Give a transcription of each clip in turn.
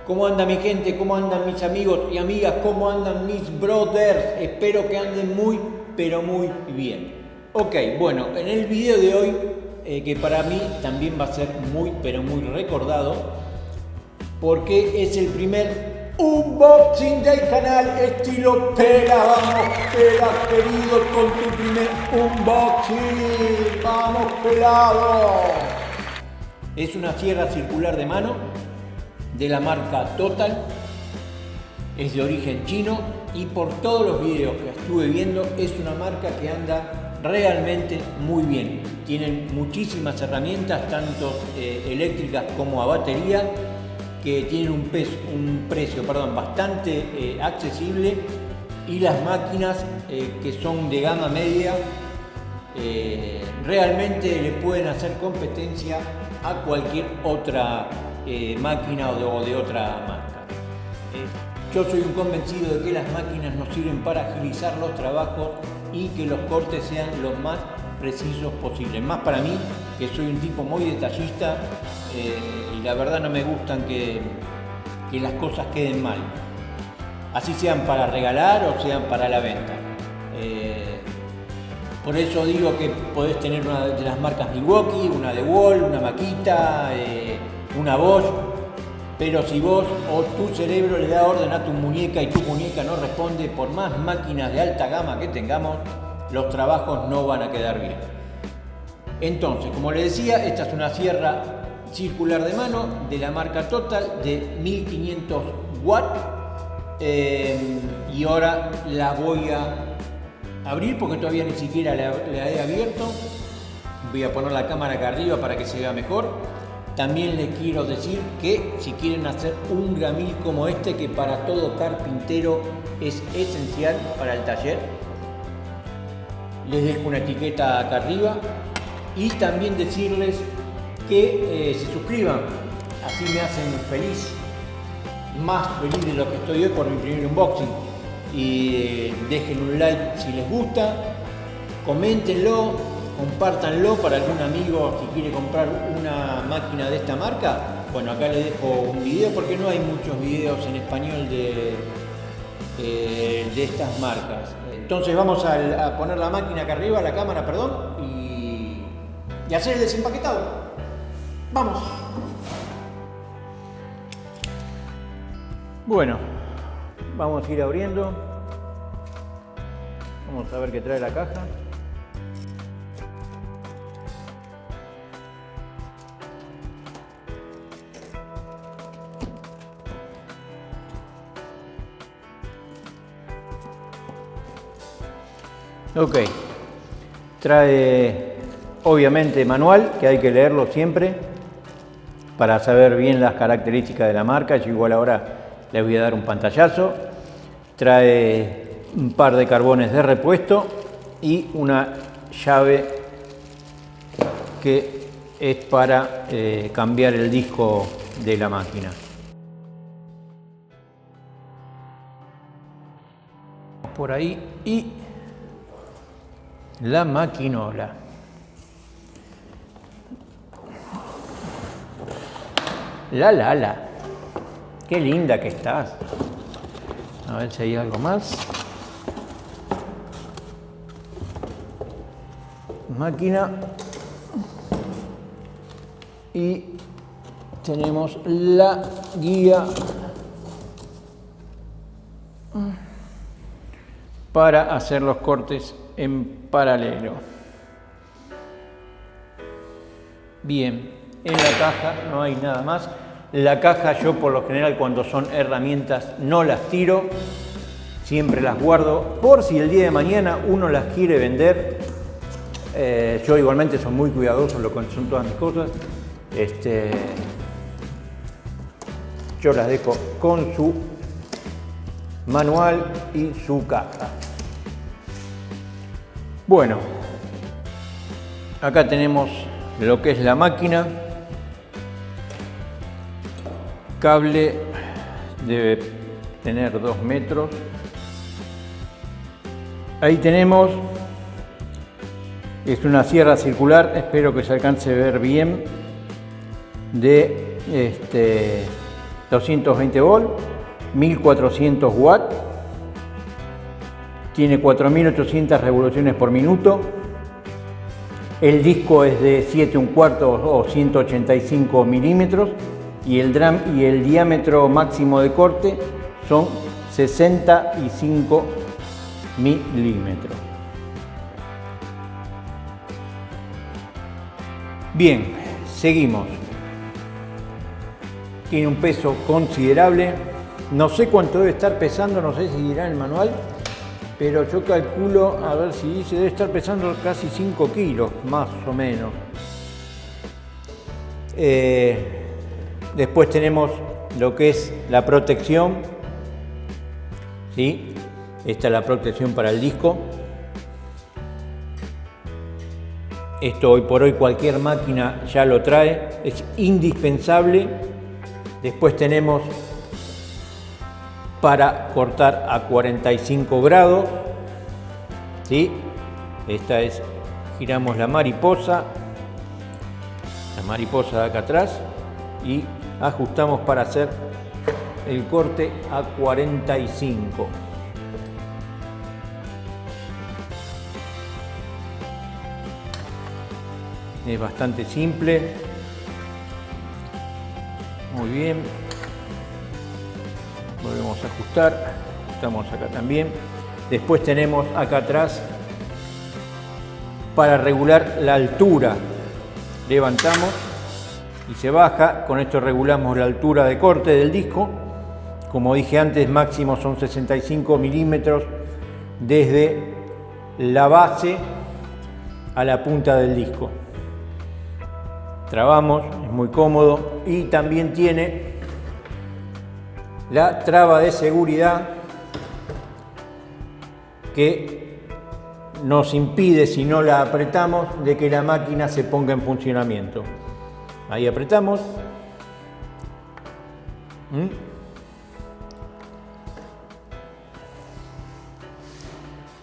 ¿Cómo anda mi gente? ¿Cómo andan mis amigos y amigas? ¿Cómo andan mis brothers? Espero que anden muy, pero muy bien. Ok, bueno, en el video de hoy, que para mí también va a ser muy, pero muy recordado, porque es el primer unboxing del canal estilo Pela. Vamos Pela, querido, con tu primer unboxing. Vamos pelado. Es una sierra circular de mano de la marca Total, es de origen chino y por todos los videos que estuve viendo es una marca que anda realmente muy bien. Tienen muchísimas herramientas, tanto eléctricas como a batería, que tienen un precio bastante accesible, y las máquinas que son de gama media realmente le pueden hacer competencia a cualquier otra máquina o de otra marca. Yo soy un convencido de que las máquinas nos sirven para agilizar los trabajos y que los cortes sean los más precisos posibles. Más para mí, que soy un tipo muy detallista y la verdad no me gustan que las cosas queden mal, así sean para regalar o sean para la venta. Por eso digo que podés tener una de las marcas Milwaukee, una DeWalt, una Makita, una Bosch, pero si vos o tu cerebro le da orden a tu muñeca y tu muñeca no responde, por más máquinas de alta gama que tengamos, los trabajos no van a quedar bien. Entonces, como les decía, esta es una sierra circular de mano de la marca Total de 1500 watts y ahora la voy a abrir porque todavía ni siquiera la he abierto. Voy a poner la cámara acá arriba para que se vea mejor. También les quiero decir que si quieren hacer un gramil como este, que para todo carpintero es esencial para el taller, les dejo una etiqueta acá arriba, y también decirles que se suscriban, así me hacen feliz, más feliz de lo que estoy hoy por mi primer unboxing, y dejen un like si les gusta, coméntenlo, compártanlo para algún amigo si quiere comprar una máquina de esta marca. Bueno, acá les dejo un video porque no hay muchos videos en español de estas marcas. Entonces vamos a poner la máquina acá arriba, la cámara, perdón, y hacer el desempaquetado. ¡Vamos! Bueno, vamos a ir abriendo. Vamos a ver qué trae la caja. Ok, trae obviamente manual, que hay que leerlo siempre para saber bien las características de la marca. Yo igual ahora les voy a dar un pantallazo. Trae un par de carbones de repuesto y una llave que es para cambiar el disco de la máquina. Por ahí, y la maquinola. La. Qué linda que estás. A ver si hay algo más. Máquina. Y tenemos la guía para hacer los cortes en paralelo. Bien, en la caja no hay nada más. La caja, yo por lo general cuando son herramientas no las tiro, siempre las guardo por si el día de mañana uno las quiere vender. Yo igualmente soy muy cuidadoso en lo que son todas mis cosas. Yo las dejo con su manual y su caja. Bueno, acá tenemos lo que es la máquina, cable, tener 2 metros. Ahí tenemos, es una sierra circular, espero que se alcance a ver bien, de 220 volt, 1400 watts, tiene 4800 revoluciones por minuto. El disco es de 7 1/4 o 185 milímetros y el diámetro máximo de corte son 65 milímetros. Bien, seguimos. Tiene un peso considerable. No sé cuánto debe estar pesando, no sé si dirá el manual, pero yo calculo, a ver si dice, debe estar pesando casi 5 kilos, más o menos. Después tenemos lo que es la protección, ¿sí? Esta es la protección para el disco. Esto hoy por hoy cualquier máquina ya lo trae, es indispensable. Después tenemos para cortar a 45 grados, ¿sí? Esta es, giramos la mariposa de acá atrás y ajustamos para hacer el corte a 45. Es bastante simple. Muy bien. Volvemos a ajustar. Ajustamos acá también. Después tenemos acá atrás para regular la altura. Levantamos y se baja. Con esto regulamos la altura de corte del disco. Como dije antes, máximo son 65 milímetros desde la base a la punta del disco. Trabamos, es muy cómodo y también tiene la traba de seguridad que nos impide, si no la apretamos, de que la máquina se ponga en funcionamiento. Ahí apretamos.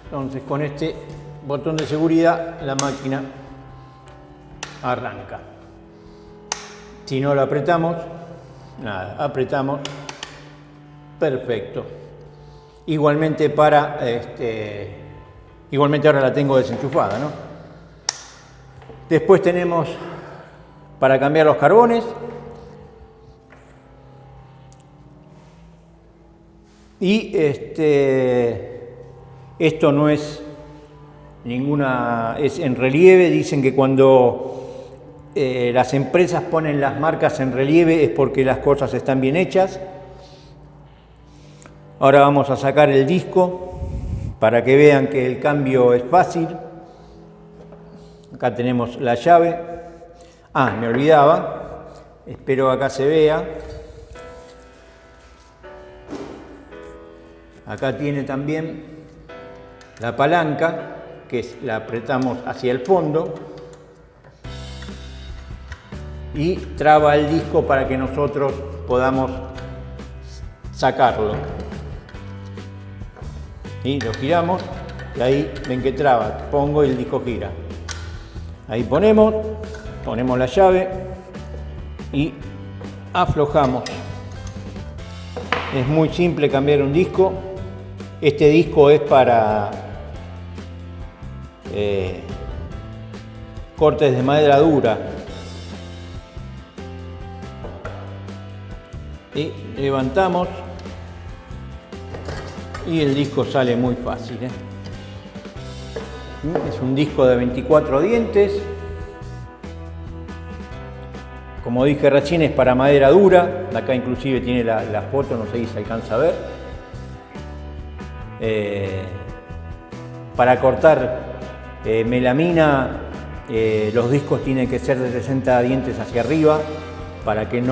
Entonces con este botón de seguridad la máquina arranca. Si no lo apretamos, nada, apretamos, perfecto. Igualmente igualmente ahora la tengo desenchufada, ¿no? Después tenemos para cambiar los carbones. Y esto no es ninguna, es en relieve. Dicen que cuando las empresas ponen las marcas en relieve es porque las cosas están bien hechas. Ahora vamos a sacar el disco para que vean que el cambio es fácil. Acá tenemos la llave. Me olvidaba, espero acá se vea. Acá tiene también la palanca, que la apretamos hacia el fondo y traba el disco para que nosotros podamos sacarlo. Y lo giramos y ahí ven que traba, pongo y el disco gira. Ahí ponemos la llave y aflojamos. Es muy simple cambiar un disco. Este disco es para cortes de madera dura. Y levantamos y el disco sale muy fácil, Es un disco de 24 dientes. Como dije recién, es para madera dura. Acá inclusive tiene la foto, no sé si se alcanza a ver. Para cortar melamina, los discos tienen que ser de 60 dientes hacia arriba para que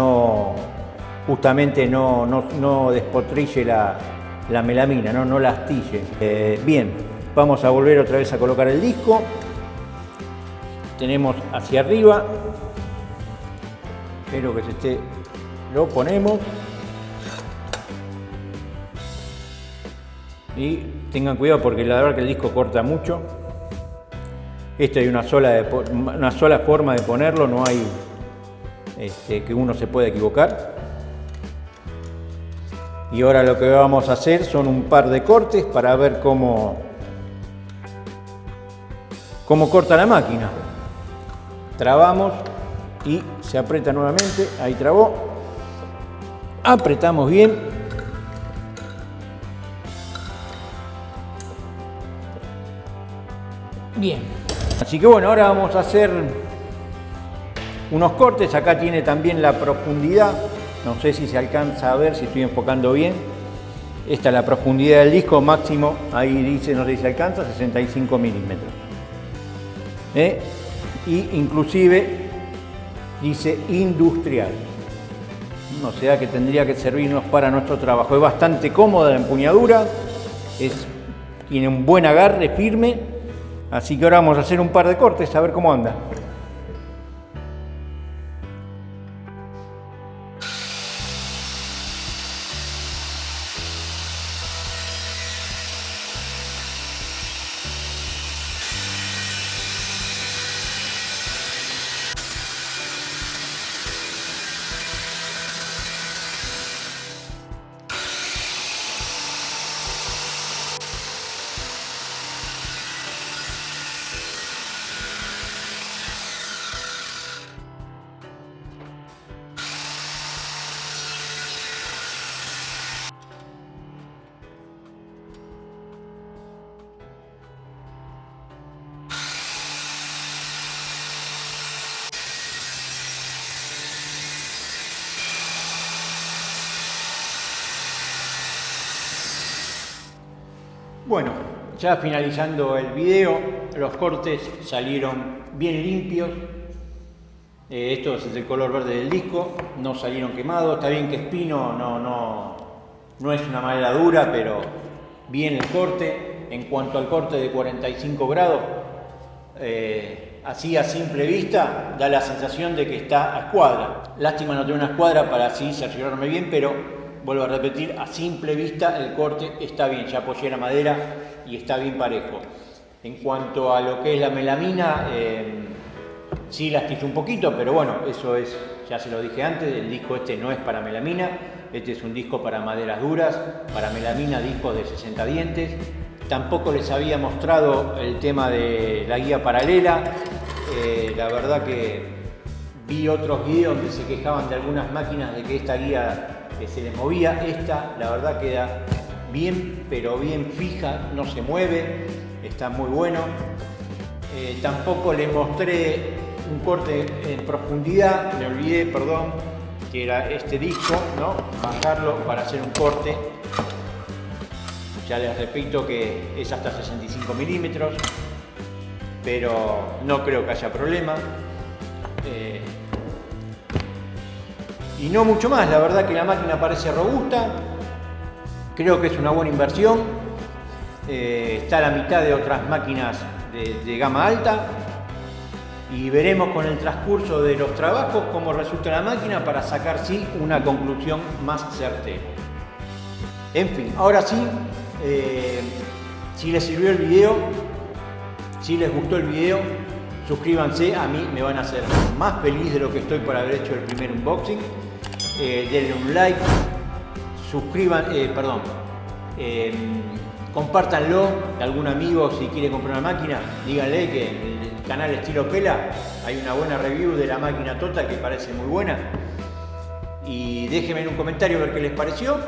justamente no despotrille la melamina, no la astille. Bien, vamos a volver otra vez a colocar el disco. Tenemos hacia arriba. Espero que lo ponemos. Y tengan cuidado porque la verdad que el disco corta mucho. Esta hay una sola forma de ponerlo, no hay que uno se pueda equivocar. Y ahora lo que vamos a hacer son un par de cortes para ver cómo corta la máquina. Trabamos y se aprieta nuevamente, ahí trabó. Apretamos bien. Bien. Así que bueno, ahora vamos a hacer unos cortes. Acá tiene también la profundidad. No sé si se alcanza a ver, si estoy enfocando bien. Esta es la profundidad del disco máximo. Ahí dice, no sé si se alcanza, 65 milímetros. Y inclusive dice industrial. O sea que tendría que servirnos para nuestro trabajo. Es bastante cómoda la empuñadura. Tiene un buen agarre firme. Así que ahora vamos a hacer un par de cortes a ver cómo anda. Bueno, ya finalizando el video, los cortes salieron bien limpios. Esto es el color verde del disco, no salieron quemados. Está bien que Espino no es una madera dura, pero bien el corte. En cuanto al corte de 45 grados, así a simple vista da la sensación de que está a escuadra. Lástima no tener una escuadra para así cerciorarme bien, pero vuelvo a repetir, a simple vista el corte está bien. Ya apoyé la madera y está bien parejo. En cuanto a lo que es la melamina, sí la astillo un poquito, pero bueno, eso es, ya se lo dije antes, el disco este no es para melamina, este es un disco para maderas duras, para melamina discos de 60 dientes. Tampoco les había mostrado el tema de la guía paralela. La verdad que vi otros videos donde se quejaban de algunas máquinas de que esta guía se les movía. Esta, la verdad, queda bien, pero bien fija, no se mueve, está muy bueno. Tampoco les mostré un corte en profundidad, me olvidé, perdón, que era este disco, ¿no? Bajarlo para hacer un corte. Ya les repito que es hasta 65 milímetros, pero no creo que haya problema. Y no mucho más, la verdad que la máquina parece robusta, creo que es una buena inversión. Está a la mitad de otras máquinas de gama alta y veremos con el transcurso de los trabajos cómo resulta la máquina para sacar sí una conclusión más certera. En fin, ahora sí, si les sirvió el video, si les gustó el video, suscríbanse, a mí me van a hacer más feliz de lo que estoy por haber hecho el primer unboxing. Denle un like, compártanlo a algún amigo si quiere comprar una máquina, díganle que en el canal Estilo Pela hay una buena review de la máquina Tota que parece muy buena. Y déjenme en un comentario ver qué les pareció.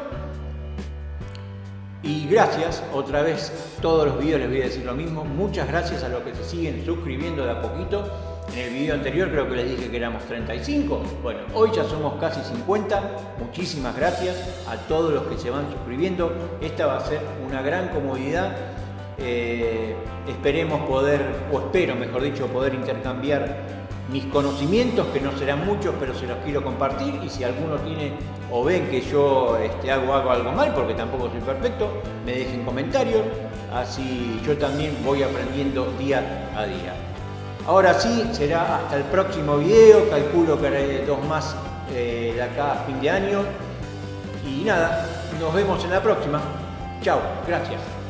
Y gracias, otra vez, todos los videos les voy a decir lo mismo. Muchas gracias a los que se siguen suscribiendo de a poquito. En el video anterior creo que les dije que éramos 35. Bueno, hoy ya somos casi 50. Muchísimas gracias a todos los que se van suscribiendo. Esta va a ser una gran comodidad. Esperemos poder, o espero mejor dicho, poder intercambiar mis conocimientos, que no serán muchos, pero se los quiero compartir. Y si alguno tiene o ven que yo hago algo mal, porque tampoco soy perfecto, me dejen comentarios, así yo también voy aprendiendo día a día. Ahora sí, será hasta el próximo video, calculo que haré 2 más de acá a fin de año. Y nada, nos vemos en la próxima. Chao, gracias.